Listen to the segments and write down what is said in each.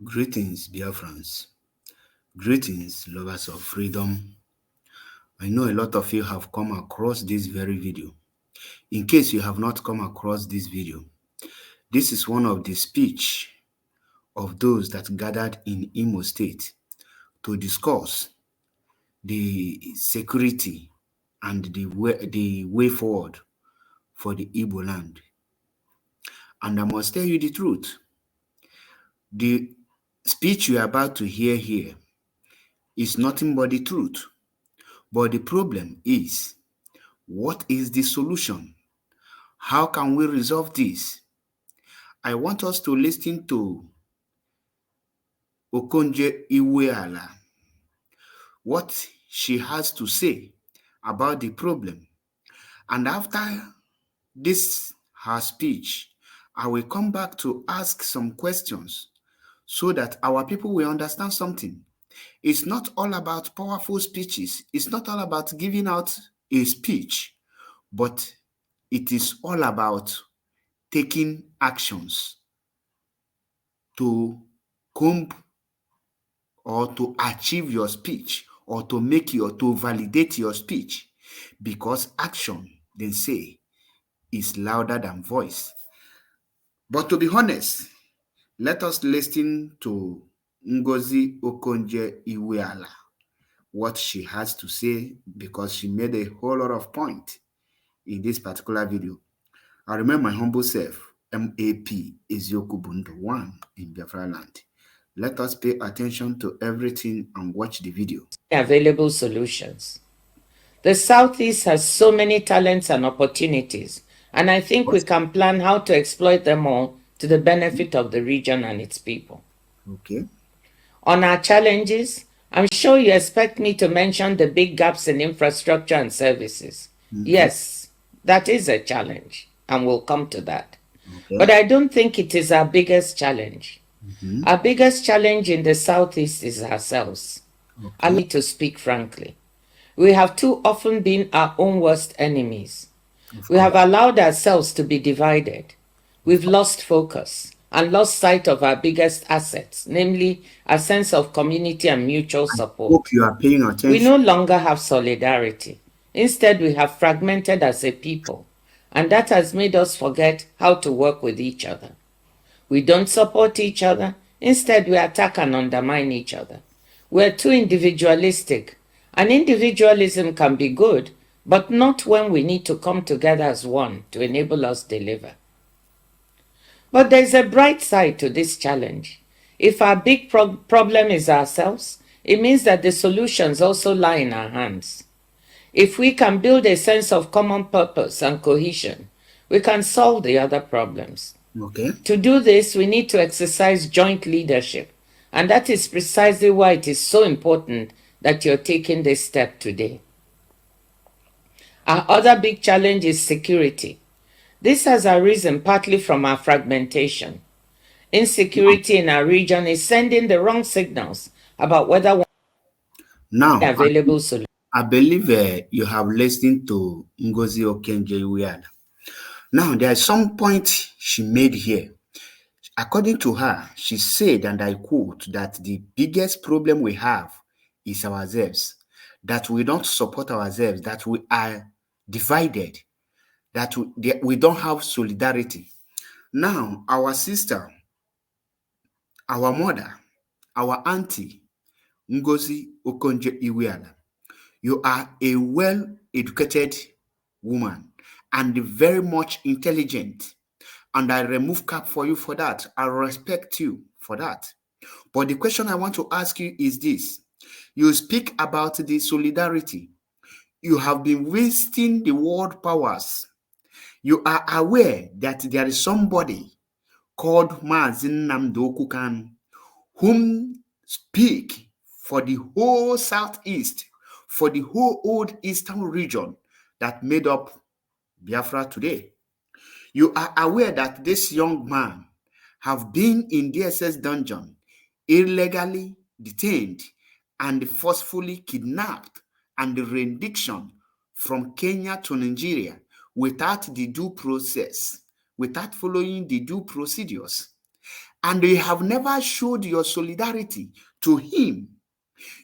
Greetings, dear friends. Greetings, lovers of freedom. I know a lot of you have come across this very video. In case you have not come across this video, this is one of the speech of those that gathered in Imo State to discuss the security and the way forward for the Igbo land. And I must tell you the truth. The speech you are about to hear here is nothing but the truth. But the problem is, what is the solution? How can we resolve this? I want us to listen to Okonje Iweala, what she has to say about the problem. And after this, her speech, I will come back to ask some questions so that our people will understand something. It's not all about powerful speeches. It's not all about giving out a speech, but it is all about taking actions to comb or to achieve your speech or to validate your speech, because action, they say, is louder than voice. But to be honest, let us listen to Ngozi Okonje Iweala, what she has to say, because she made a whole lot of point in this particular video. I remember my humble self, MAP Ezioku Bundu 1 in Biafra land. Let us pay attention to everything and watch the video. Available solutions. The Southeast has so many talents and opportunities, and I think we can plan how to exploit them all to the benefit of the region and its people. Okay. On our challenges, I'm sure you expect me to mention the big gaps in infrastructure and services. Okay. Yes, that is a challenge, and we'll come to that. Okay. But I don't think it is our biggest challenge. Our biggest challenge in the Southeast is ourselves. Okay. I need to speak frankly. We have too often been our own worst enemies. We have allowed ourselves to be divided. We've lost focus and lost sight of our biggest assets, namely a sense of community and mutual support. I hope you are paying attention. We no longer have solidarity. Instead, we have fragmented as a people, and that has made us forget how to work with each other. We don't support each other. Instead, we attack and undermine each other. We're too individualistic. And individualism can be good, but not when we need to come together as one to enable us deliver. But there's a bright side to this challenge. If our big problem is ourselves, it means that the solutions also lie in our hands. If we can build a sense of common purpose and cohesion, we can solve the other problems. Okay. To do this, we need to exercise joint leadership, and that is precisely why it is so important that you're taking this step today. Our other big challenge is security. This has arisen partly from our fragmentation. Insecurity in our region is sending the wrong signals about whether one now available solution. I believe you have listened to Ngozi Okonje Iweala. Now, there is some point she made here. According to her, she said, and I quote, that the biggest problem we have is ourselves, that we don't support ourselves, that we are divided, that we don't have solidarity. Now, our sister, our mother, our auntie, Ngozi Okonje Iweala, you are a well-educated woman and very much intelligent. And I remove cap for you for that. I respect you for that. But the question I want to ask you is this. You speak about the solidarity. You have been wasting the world powers. You are aware that there is somebody called Maazin Nnamdi Okukan whom speak for the whole Southeast, for the whole old Eastern region that made up Biafra today. You are aware that this young man have been in DSS dungeon, illegally detained and forcefully kidnapped and rendition from Kenya to Nigeria without the due process, without following the due procedures. and you have never showed your solidarity to him.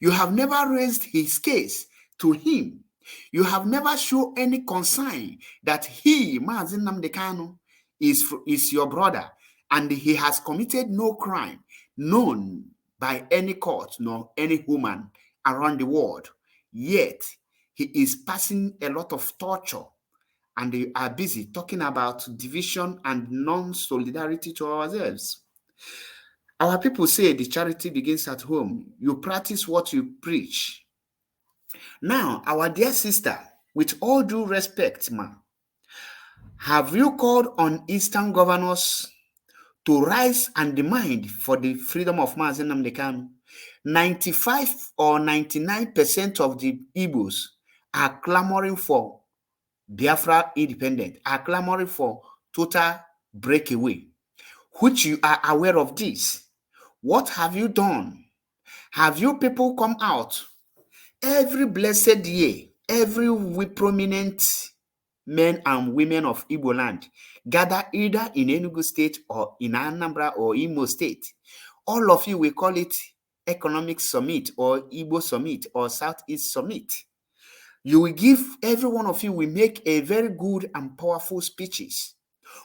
You have never raised his case to him. You have never shown any concern that he, Mazi Nnamdi Kanu, is your brother and he has committed no crime known by any court nor any human around the world. Yet, he is passing a lot of torture and they are busy talking about division and non-solidarity to ourselves. Our people say the charity begins at home. You practice what you preach. Now, our dear sister, with all due respect, ma, have you called on Eastern governors to rise and demand for the freedom of Mazi Nnamdi Kanu? 95 or 99% of the Igbos are clamoring for Biafra independent, are clamoring for total breakaway, which you are aware of this. What have you done? Have you people come out every blessed year, every prominent men and women of Igbo land gather either in Enugu State or in Anambra or Imo State? All of you will call it Economic Summit or Igbo Summit or Southeast Summit. You will give, every one of you will make a very good and powerful speeches.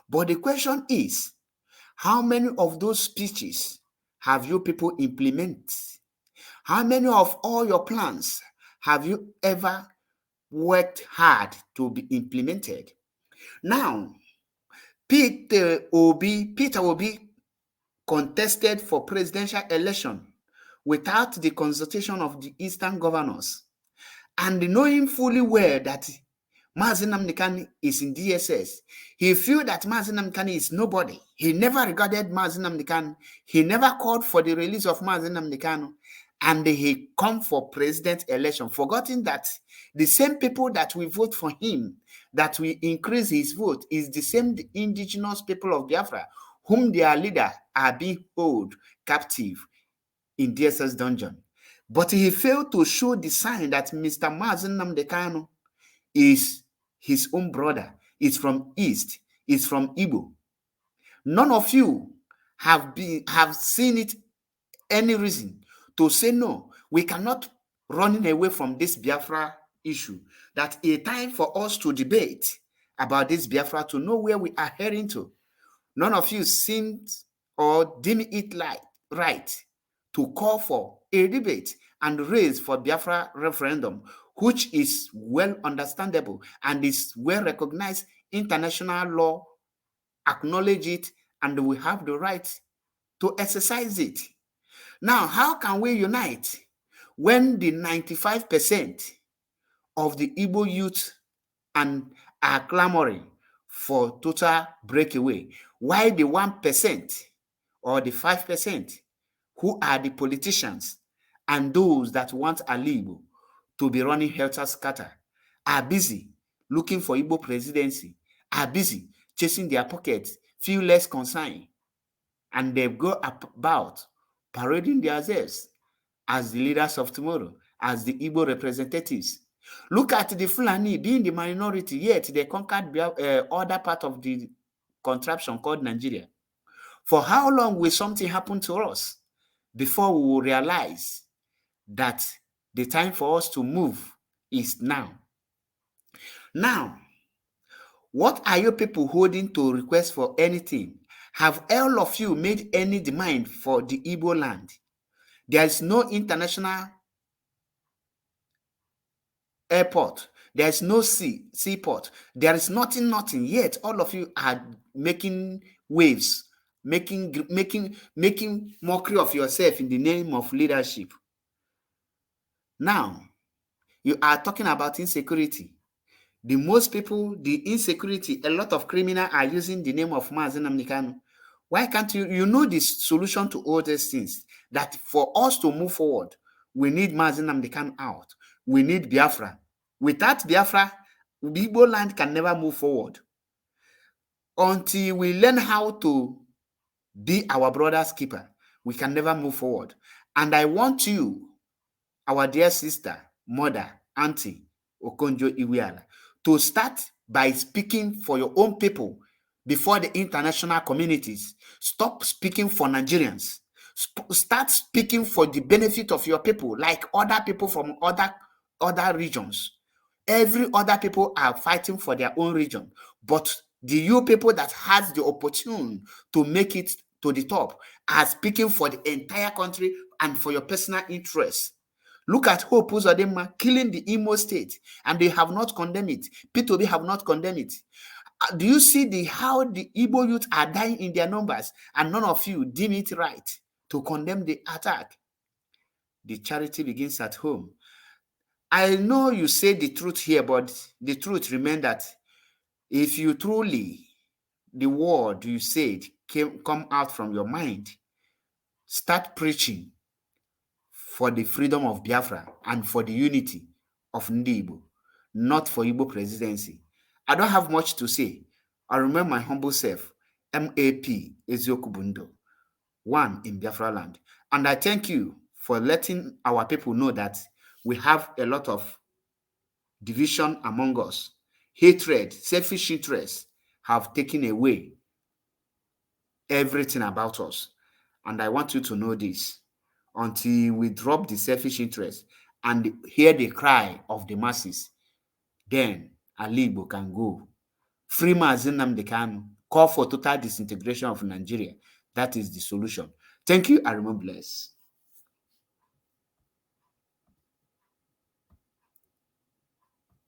But the question is, how many of those speeches have you people implemented? How many of all your plans have you ever worked hard to be implemented? Now, Peter Obi contested for presidential election without the consultation of the Eastern governors, and knowing fully well that Mazi Nnamdi Kanu is in DSS, he feel that Mazi Nnamdi Kanu is nobody. He never regarded Mazi Nnamdi Kanu. He never called for the release of Mazi Nnamdi Kanu. And he come for president election, forgetting that the same people that we vote for him, that we increase his vote, is the same indigenous people of Biafra, whom their leader are being held captive in DSS dungeon. But he failed to show the sign that Mr. Mazi Nnamdi Kanu is his own brother, is from East, is from Igbo. None of you have seen it any reason to say no. We cannot running away from this Biafra issue. That a time for us to debate about this Biafra, to know where we are heading to. None of you seemed or deem it right to call for a debate and raise for Biafra referendum, which is well understandable and is well recognized. International law acknowledge it, and we have the right to exercise it. Now, how can we unite when the 95% of the Igbo youth and are clamoring for total breakaway, while the 1% or the 5% who are the politicians and those that want Igbo to be running helter-skelter are busy looking for Igbo presidency, are busy chasing their pockets, feel less concerned, and they go about parading themselves as the leaders of tomorrow, as the Igbo representatives. Look at the Fulani being the minority, yet they conquered other part of the contraption called Nigeria. For how long will something happen to us before we will realize that the time for us to move is now? Now, what are you people holding to request for anything? Have all of you made any demand for the Igbo land? There is no international airport. There is no seaport. There is nothing. Yet all of you are making waves, making mockery of yourself in the name of leadership. Now, you are talking about insecurity. The most people, the insecurity, a lot of criminals are using the name of Mazi Nnamdi Kanu. Why can't you know the solution to all these things? That for us to move forward, we need Mazi Nnamdi Kanu out. We need Biafra. Without Biafra, Igbo land can never move forward. Until we learn how to be our brother's keeper, we can never move forward. And I want you, our dear sister, mother, auntie, Okonjo Iweala, to start by speaking for your own people, before the international communities. Stop speaking for Nigerians. Start speaking for the benefit of your people, like other people from other regions. Every other people are fighting for their own region, but the you people that has the opportunity to make it to the top are speaking for the entire country and for your personal interests. Look at Hope Uzodinma killing the Imo state, and they have not condemned it. P2B have not condemned it. Do you see how the Igbo youth are dying in their numbers, and none of you deem it right to condemn the attack? The charity begins at home. I know you say the truth here, but the truth remains that if you truly, the word you said come out from your mind, start preaching for the freedom of Biafra and for the unity of Ndi Igbo, not for Igbo presidency. I don't have much to say. I remember my humble self, MAP Ezioku Bundo, one in Biafra land. And I thank you for letting our people know that we have a lot of division among us. Hatred, selfish interests have taken away everything about us. And I want you to know this. Until we drop the selfish interest and hear the cry of the masses, then Alibo can go. Free Mazi Nnamdi Kanu, call for total disintegration of Nigeria. That is the solution. Thank you. I remain blessed.